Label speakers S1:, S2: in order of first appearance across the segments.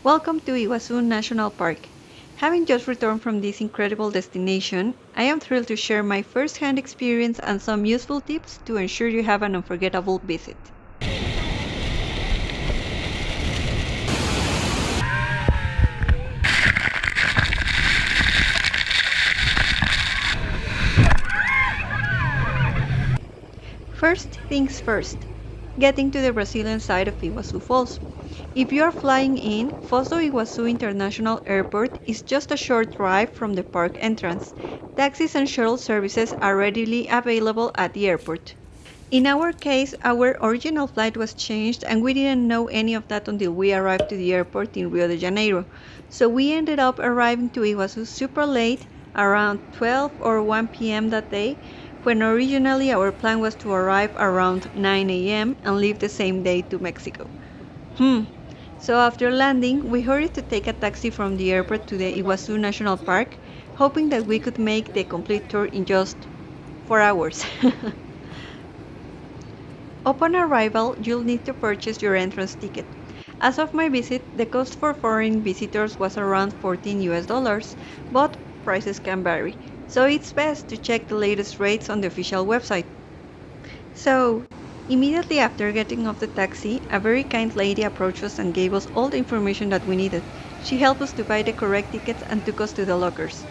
S1: Welcome to Iguazu National Park. Having just returned from this incredible destination, I am thrilled to share my first-hand experience and some useful tips to ensure you have an unforgettable visit. First things first, getting to the Brazilian side of Iguazu Falls. If you are flying in, Foz do Iguaçu International Airport is just a short drive from the park entrance. Taxis and shuttle services are readily available at the airport. In our case, our original flight was changed and we didn't know any of that until we arrived to the airport in Rio de Janeiro. So we ended up arriving to Iguazu super late, around 12 or 1 p.m. that day, when originally our plan was to arrive around 9 a.m. and leave the same day to Mexico. So after landing, we hurried to take a taxi from the airport to the Iguazu National Park, hoping that we could make the complete tour in just 4 hours. Upon arrival, you'll need to purchase your entrance ticket. As of my visit, the cost for foreign visitors was around $14, but prices can vary, so it's best to check the latest rates on the official website. So, immediately after getting off the taxi, a very kind lady approached us and gave us all the information that we needed. She helped us to buy the correct tickets and took us to the lockers.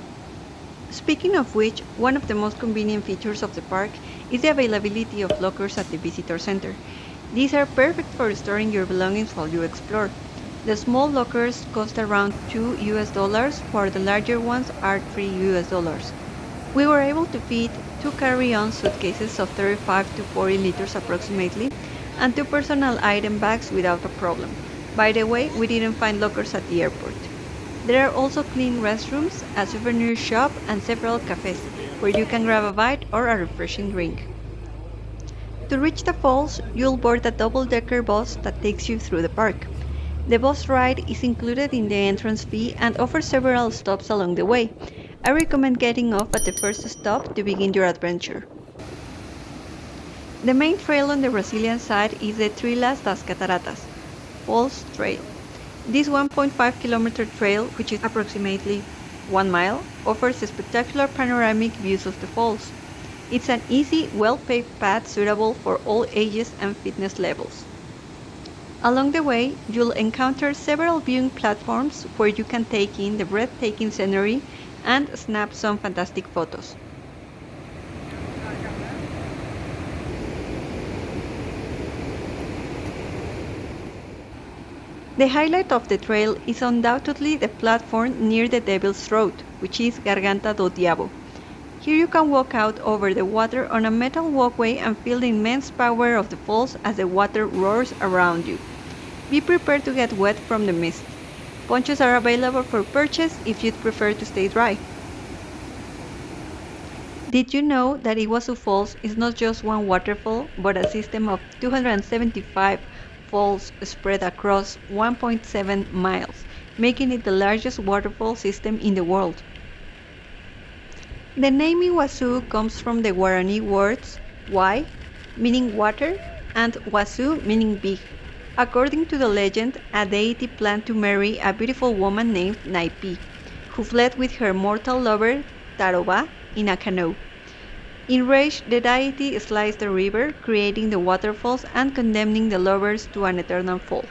S1: Speaking of which, one of the most convenient features of the park is the availability of lockers at the visitor center. These are perfect for storing your belongings while you explore. The small lockers cost around $2, while the larger ones are $3. We were able to fit 2 carry-on suitcases of 35 to 40 liters approximately, and 2 personal item bags without a problem. By the way, we didn't find lockers at the airport. There are also clean restrooms, a souvenir shop, and several cafes, where you can grab a bite or a refreshing drink. To reach the falls, you'll board a double-decker bus that takes you through the park. The bus ride is included in the entrance fee and offers several stops along the way. I recommend getting off at the first stop to begin your adventure. The main trail on the Brazilian side is the Trilhas das Cataratas Falls Trail. This 1.5-kilometer trail, which is approximately 1 mile, offers spectacular panoramic views of the falls. It's an easy, well-paved path suitable for all ages and fitness levels. Along the way, you'll encounter several viewing platforms where you can take in the breathtaking scenery and snap some fantastic photos. The highlight of the trail is undoubtedly the platform near the Devil's Throat, which is Garganta do Diabo. Here you can walk out over the water on a metal walkway and feel the immense power of the falls as the water roars around you. Be prepared to get wet from the mist. Ponchos are available for purchase if you'd prefer to stay dry. Did you know that Iguazu Falls is not just one waterfall, but a system of 275 falls spread across 1.7 miles, making it the largest waterfall system in the world? The name Iguazu comes from the Guarani words "wai," meaning water, and "wazu," meaning big. According to the legend, a deity planned to marry a beautiful woman named Naipi, who fled with her mortal lover, Taroba, in a canoe. Enraged, the deity sliced the river, creating the waterfalls and condemning the lovers to an eternal fall.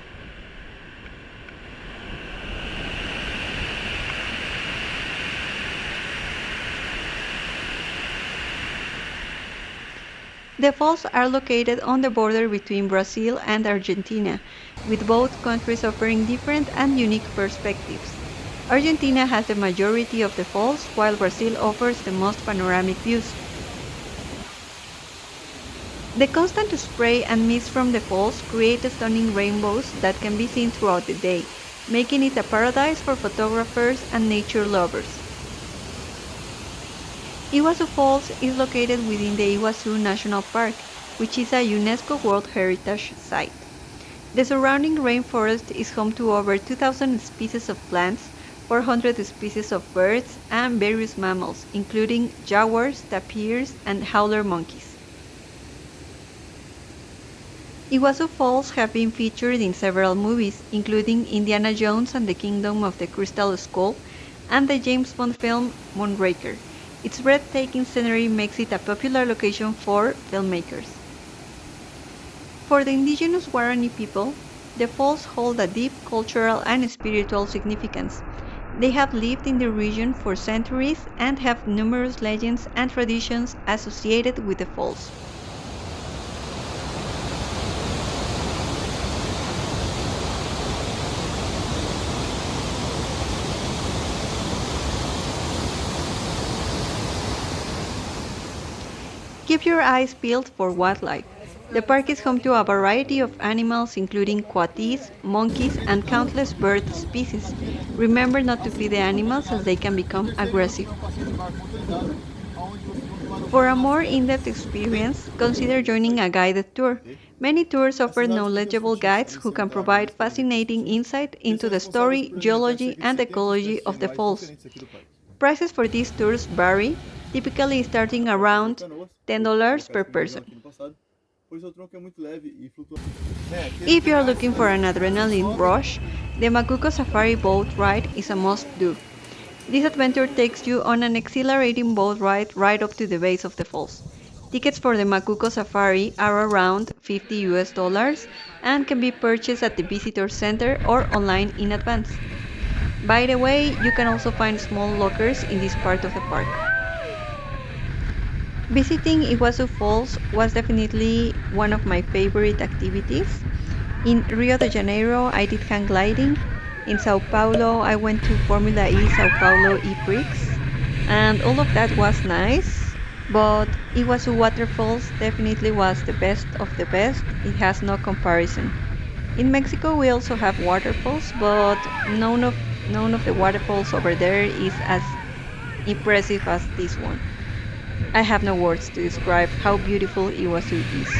S1: The falls are located on the border between Brazil and Argentina, with both countries offering different and unique perspectives. Argentina has the majority of the falls, while Brazil offers the most panoramic views. The constant spray and mist from the falls create stunning rainbows that can be seen throughout the day, making it a paradise for photographers and nature lovers. Iguazu Falls is located within the Iguazu National Park, which is a UNESCO World Heritage Site. The surrounding rainforest is home to over 2,000 species of plants, 400 species of birds, and various mammals, including jaguars, tapirs, and howler monkeys. Iguazu Falls have been featured in several movies, including Indiana Jones and the Kingdom of the Crystal Skull and the James Bond film Moonraker. Its breathtaking scenery makes it a popular location for filmmakers. For the indigenous Guarani people, the falls hold a deep cultural and spiritual significance. They have lived in the region for centuries and have numerous legends and traditions associated with the falls. Keep your eyes peeled for wildlife. The park is home to a variety of animals, including coatis, monkeys, and countless bird species. Remember not to feed the animals as they can become aggressive. For a more in-depth experience, consider joining a guided tour. Many tours offer knowledgeable guides who can provide fascinating insight into the story, geology, and ecology of the falls. Prices for these tours vary, typically starting around $10 per person. If you're looking for an adrenaline rush, the Macuco Safari boat ride is a must-do. This adventure takes you on an exhilarating boat ride right up to the base of the falls. Tickets for the Macuco Safari are around $50 and can be purchased at the visitor center or online in advance. By the way, you can also find small lockers in this part of the park. Visiting Iguazu Falls was definitely one of my favorite activities. In Rio de Janeiro, I did hang gliding. In Sao Paulo, I went to Formula E Sao Paulo E-Prix, and all of that was nice. But Iguazu Waterfalls definitely was the best of the best. It has no comparison. In Mexico, we also have waterfalls, but none of the waterfalls over there is as impressive as this one. I have no words to describe how beautiful Iguazu is.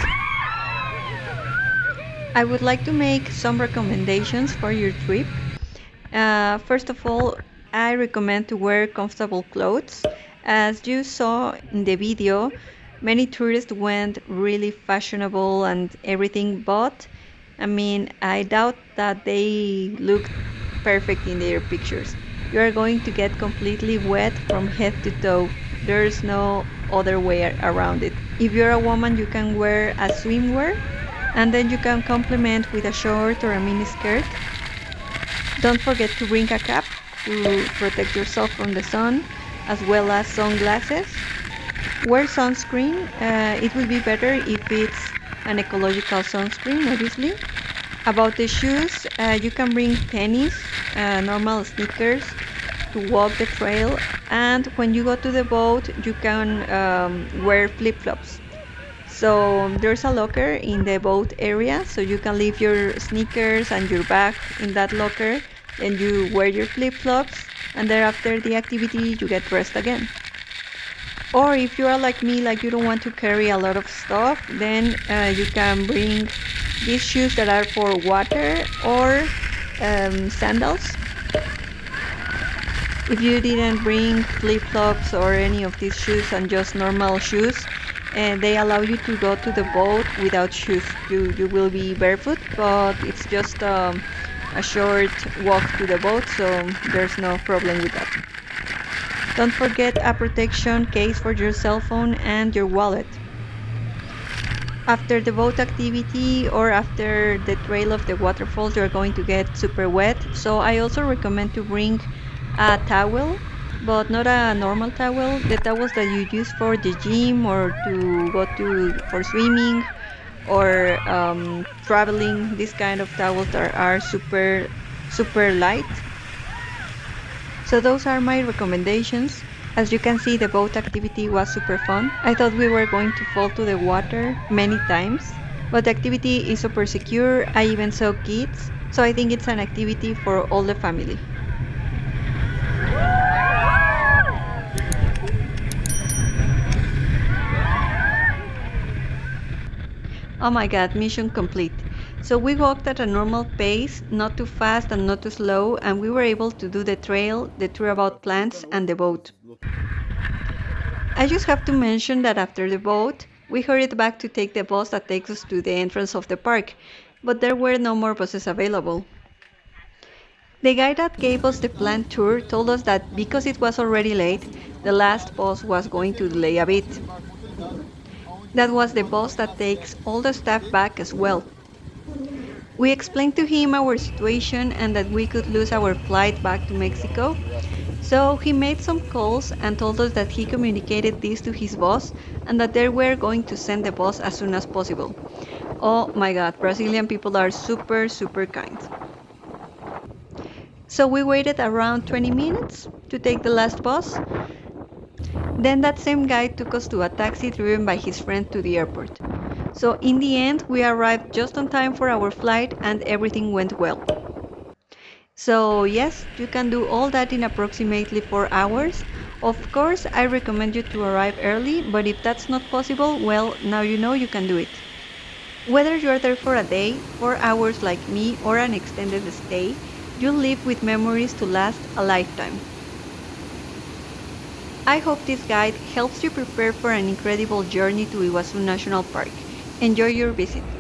S1: I would like to make some recommendations for your trip. First of all, I recommend to wear comfortable clothes. As you saw in the video, many tourists went really fashionable and everything, but I doubt that they look perfect in their pictures. You are going to get completely wet from head to toe. There's no other way around it. If you're a woman, you can wear a swimwear and then you can complement with a short or a mini skirt. Don't forget to bring a cap to protect yourself from the sun, as well as sunglasses. Wear sunscreen. It will be better if it's an ecological sunscreen, obviously. About the shoes, you can bring tennis, normal sneakers to walk the trail, and when you go to the boat, you can wear flip-flops. So there's a locker in the boat area, so you can leave your sneakers and your bag in that locker, then you wear your flip-flops, and then after the activity, you get dressed again. Or if you are like me, like you don't want to carry a lot of stuff, then you can bring these shoes that are for water or sandals. If you didn't bring flip-flops or any of these shoes and just normal shoes, they allow you to go to the boat without shoes. You will be barefoot, but it's just a short walk to the boat, so there's no problem with that. Don't forget a protection case for your cell phone and your wallet. After the boat activity or after the trail of the waterfalls, you're going to get super wet, so I also recommend to bring a towel, but not a normal towel, the towels that you use for the gym or to go to for swimming or traveling. These kind of towels that are super light. So those are my recommendations. As you can see, the boat activity was super fun. I thought we were going to fall to the water many times, but the activity is super secure. I even saw kids, so I think it's an activity for all the family. Oh my god, mission complete. So we walked at a normal pace, not too fast and not too slow, and we were able to do the trail, the tour about plants, and the boat. I just have to mention that after the boat, We hurried back to take the bus that takes us to the entrance of the park, but there were no more buses available. The guy that gave us the planned tour told us that because it was already late, the last bus was going to delay a bit. That was the bus that takes all the staff back as well. We explained to him our situation and that we could lose our flight back to Mexico. So he made some calls and told us that he communicated this to his boss and that they were going to send the bus as soon as possible. Oh my god, Brazilian people are super, super kind. So we waited around 20 minutes to take the last bus. Then that same guy took us to a taxi driven by his friend to the airport. So in the end, we arrived just on time for our flight and everything went well. So yes, you can do all that in approximately 4 hours. Of course, I recommend you to arrive early, but if that's not possible, well, now you know you can do it. Whether you're there for a day, 4 hours like me, or an extended stay, you'll live with memories to last a lifetime. I hope this guide helps you prepare for an incredible journey to Iguazu National Park. Enjoy your visit.